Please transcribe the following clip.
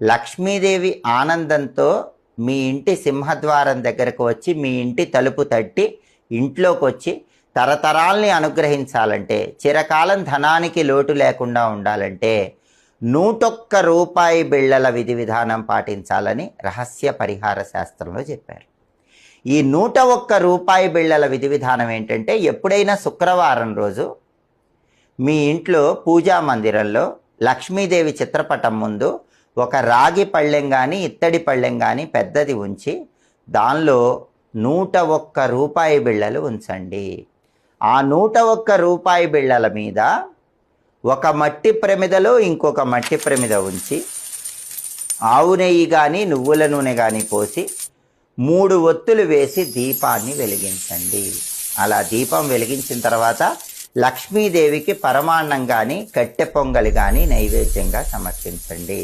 లక్ష్మీదేవి ఆనందంతో మీ ఇంటి సింహద్వారం దగ్గరకు వచ్చి మీ ఇంటి తలుపు తట్టి ఇంట్లోకి వచ్చి తరతరాల్ని అనుగ్రహించాలంటే, చిరకాలం ధనానికి లోటు లేకుండా ఉండాలంటే 101 రూపాయి బిళ్ళల విధి విధానం పాటించాలని రహస్య పరిహార శాస్త్రంలో చెప్పారు. ఈ 101 రూపాయి బిళ్ళల విధి విధానం ఏంటంటే, ఎప్పుడైనా శుక్రవారం రోజు మీ ఇంట్లో పూజా మందిరంలో లక్ష్మీదేవి చిత్రపటం ముందు ఒక రాగి పళ్ళెం కానీ ఇత్తడి పళ్ళెం కానీ పెద్దది ఉంచి దానిలో 101 రూపాయి బిళ్ళలు ఉంచండి. ఆ 101 రూపాయి బిళ్ళల మీద ఒక మట్టి ప్రమిదలో ఇంకొక మట్టి ప్రమిద ఉంచి ఆవు నెయ్యి కానీ నువ్వుల నూనె కానీ పోసి 3 ఒత్తులు వేసి దీపాన్ని వెలిగించండి. అలా దీపం వెలిగించిన తర్వాత లక్ష్మీదేవికి పరమాన్నం కానీ కట్టె పొంగలి కానీ నైవేద్యంగా సమర్పించండి.